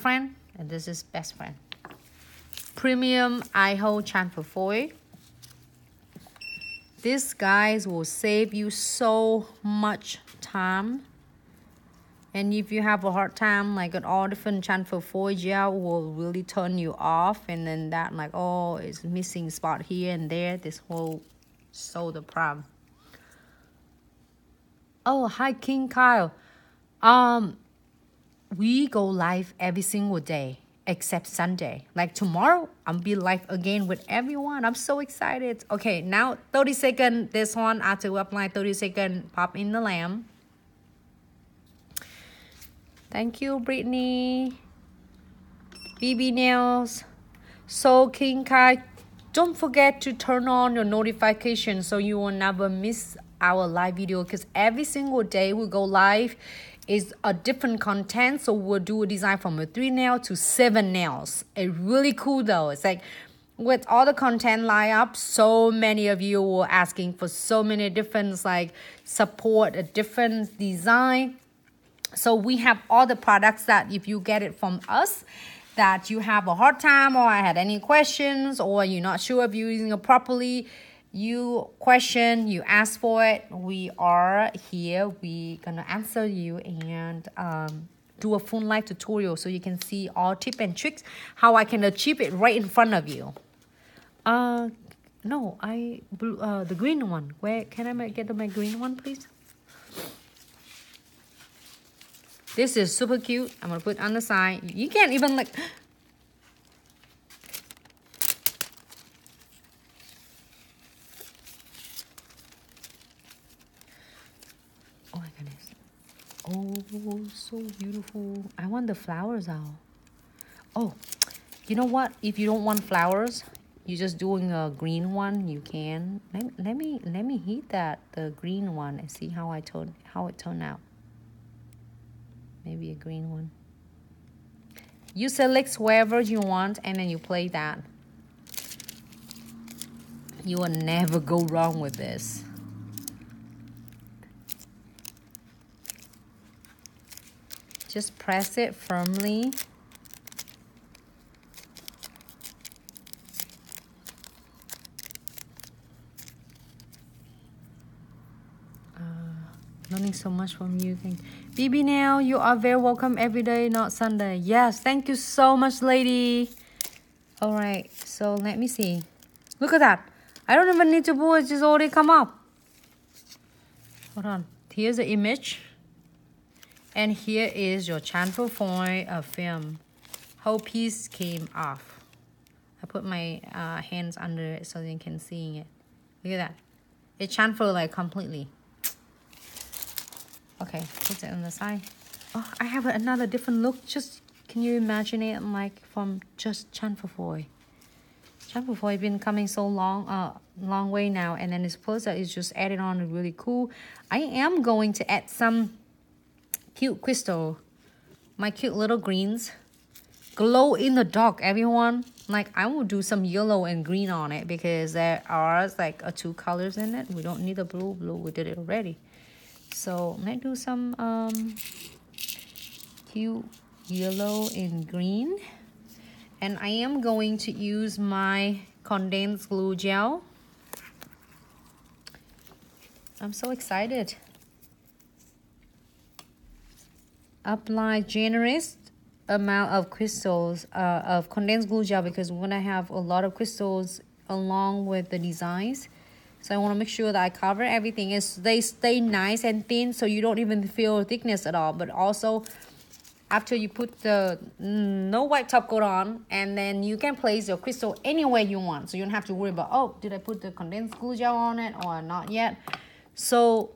friend, and this is best friend. Premium eye hole chamfer foil. This, guys, will save you so much time. And if you have a hard time, like an all different chamfer foil gel will really turn you off. And then that, like, oh, it's missing spot here and there. This will solve the problem. Oh, hi, King Kyle. We go live every single day except Sunday. Like tomorrow, I'll be live again with everyone. I'm so excited. Okay, now 30 seconds. This one, after we apply 30 seconds, pop in the lamp. Thank you, Brittany. BB Nails. So, King Kai, don't forget to turn on your notifications so you will never miss our live video, because every single day we go live is a different content. So we'll do a design from a 3 nail to 7 nails. It's really cool though. It's like with all the content line up, so many of you were asking for so many different like support a different design. So we have all the products that if you get it from us, that you have a hard time or I had any questions or you're not sure if you're using it properly, you question, you ask for it, we are here. We gonna answer you and do a full live tutorial so you can see all tips and tricks how I can achieve it right in front of you. No, the green one. Where can I get my green one, please? This is super cute. I'm gonna put on the side. You can't even like. Oh my goodness. Oh, so beautiful. I want the flowers out. Oh, you know what? If you don't want flowers, you're just doing a green one, you can. Let me heat that the green one and see how it turned out. Maybe a green one. You select wherever you want and then you play that. You will never go wrong with this. Just press it firmly. Learning so much from you. BB Nail, you are very welcome every day, not Sunday. Yes, thank you so much, lady. All right, so let me see. Look at that. I don't even need to pull it, just already come up. Hold on. Here's the image. And here is your chamfer foil film. Whole piece came off. I put my hands under it so you can see it. Look at that. It chamfer like completely. Okay, put it on the side. Oh, I have another different look. Just, can you imagine it like from just chamfer foil? Chamfer foil has been coming so long way now. And then this closer is just added on really cool. I am going to add some cute crystal. My cute little greens. Glow in the dark, everyone. Like, I will do some yellow and green on it because there are like 2 colors in it. We don't need the blue. Blue, we did it already. So let's do some cute yellow and green. And I am going to use my condensed glue gel. I'm so excited. Apply generous amount of crystals of condensed glue gel because we're gonna have a lot of crystals along with the designs. So I want to make sure that I cover everything and they stay nice and thin so you don't even feel thickness at all. But also, after you put the no white top coat on, and then you can place your crystal anywhere you want. So you don't have to worry about, oh, did I put the condensed glue gel on it or not yet? So,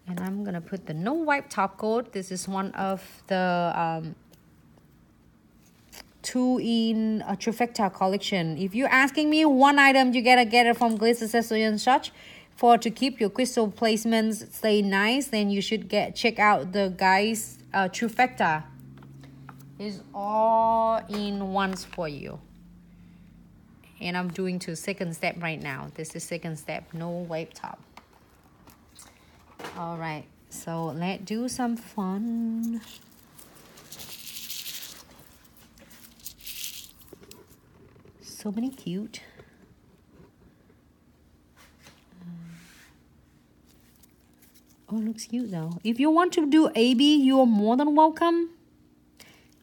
and I'm going to put the no white top coat. This is one of the 2-in trifecta collection. If you're asking me one item, you gotta get it from Glitz Accessory and such. To keep your crystal placements stay nice, then you should check out the guys trifecta. Is all in ones for you. And I'm doing to second step right now. This is second step, no white top. All right, so let's do some fun. so many cute. Oh, it looks cute though. If you want to do AB, you are more than welcome.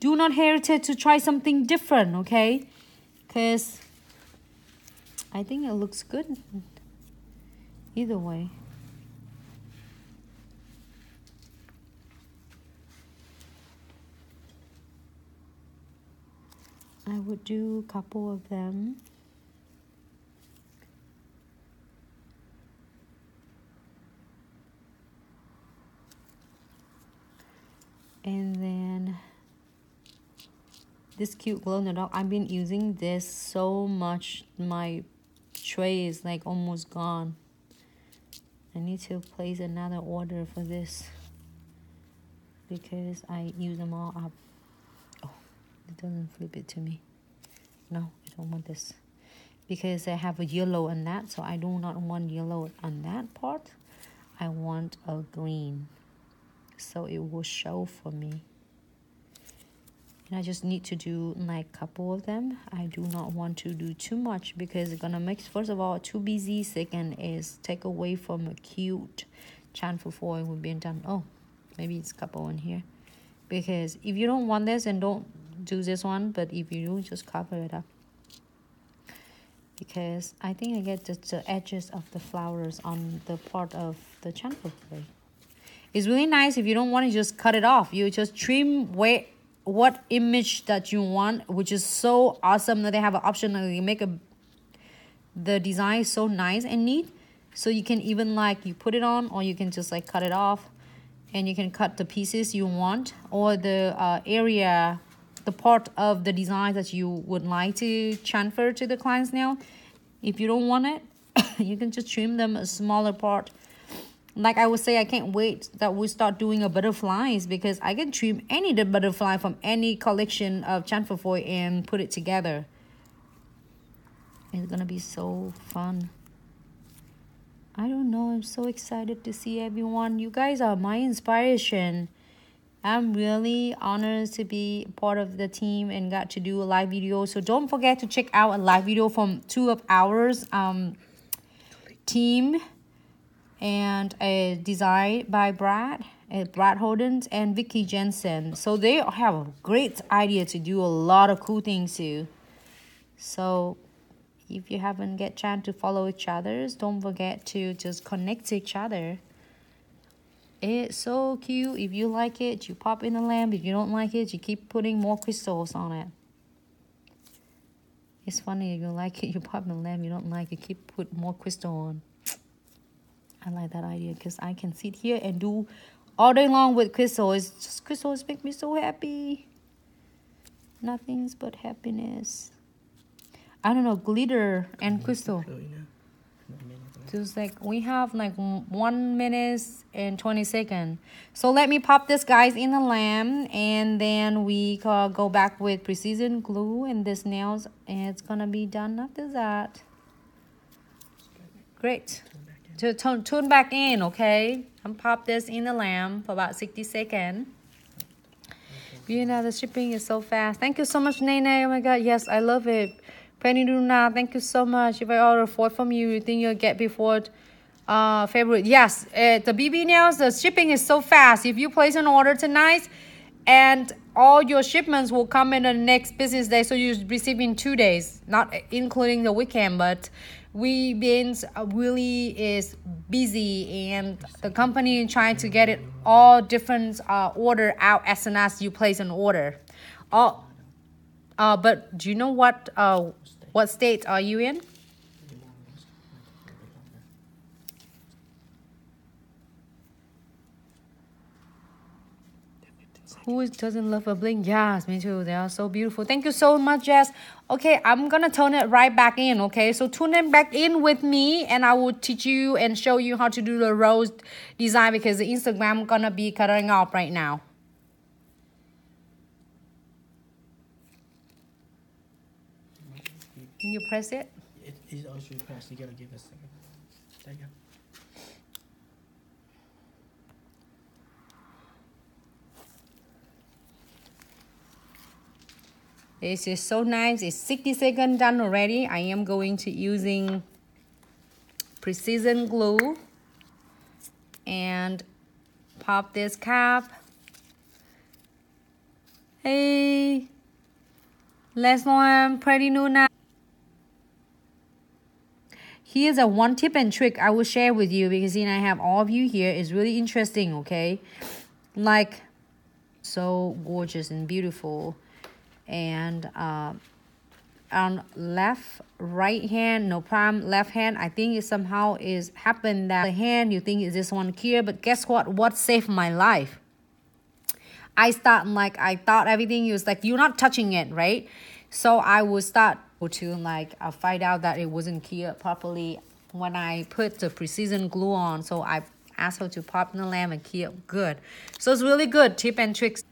Do not hesitate to try something different, okay? Because I think it looks good either way. I would do a couple of them. And then this cute glow in the dark. I've been using this so much. My tray is like almost gone. I need to place another order for this because I use them all up. Oh, it doesn't flip it to me. No, I don't want this because I have a yellow on that, so I do not want yellow on that part. I want a green, so it will show for me. And I just need to do like a couple of them. I do not want to do too much because it's gonna make, first of all, too busy. Second is take away from a cute chanfle foil we've been done. Oh, maybe it's a couple in here. Because if you don't want this, then don't do this one. But if you do, just cover it up. Because I think I get the edges of the flowers on the part of the chanfle foil. It's really nice if you don't want to just cut it off. You just trim what image that you want, which is so awesome that they have an option that you make the design so nice and neat. So you can even like you put it on, or you can just like cut it off, and you can cut the pieces you want, or the area, the part of the design that you would like to transfer to the clients now. If you don't want it, you can just trim them a smaller part. Like I would say, I can't wait that we start doing a butterflies, because I can trim any the butterfly from any collection of chanfle foil and put it together. It's gonna be so fun. I don't know, I'm so excited to see everyone. You guys are my inspiration. I'm really honored to be part of the team and got to do a live video. So don't forget to check out a live video from two of ours team, and a design by Brad Holdens and Vicky Jensen. So they have a great idea to do a lot of cool things too. So if you haven't get chance to follow each other, don't forget to just connect to each other. It's so cute. If you like it, you pop in the lamp. If you don't like it, you keep putting more crystals on it. It's funny, if you like it, you pop in the lamp. You don't like it, keep put more crystal on. I like that idea because I can sit here and do all day long with crystals. It's just crystals make me so happy. Nothing's but happiness. I don't know, glitter and crystal. Just like we have like 1 minute and 20 seconds. So let me pop this guys in the lamp, and then we go back with precision glue and this nails, and it's gonna be done after that. Great. To tune back in, okay? I'm pop this in the lamp for about 60 seconds. You know, the shipping is so fast. Thank you so much, Nene. Oh my God, yes, I love it. Penny Luna, thank you so much. If I order 4 from you, you think you'll get before February? Yes, the BB nails, the shipping is so fast. If you place an order tonight, and all your shipments will come in the next business day, so you receive in 2 days, not including the weekend. But we been really is busy, and the company trying to get it all different order out as soon as you place an order. But do you know what state are you in? Who doesn't love a bling? Yes, me too. They are so beautiful. Thank you so much, Jess. Okay, I'm gonna turn it right back in, okay? So tune in back in with me, and I will teach you and show you how to do the rose design, because the Instagram gonna be cutting off right now. Can you press it? It also pressed. You gotta give us a second. There you go. This is so nice. It's 60 seconds done already. I am going to using precision glue and pop this cap. Hey, let's learn pretty new now. Here's a one tip and trick I will share with you because I have all of you here. It's really interesting, okay? Like, so gorgeous and beautiful. And on right hand, no problem, left hand, I think it somehow is happened that the hand, you think is this one here, but guess what saved my life? I thought everything was like, you're not touching it, right? So I would start to I find out that it wasn't cured properly when I put the precision glue on. So I asked her to pop in the lamp and cure good. So it's really good tip and tricks.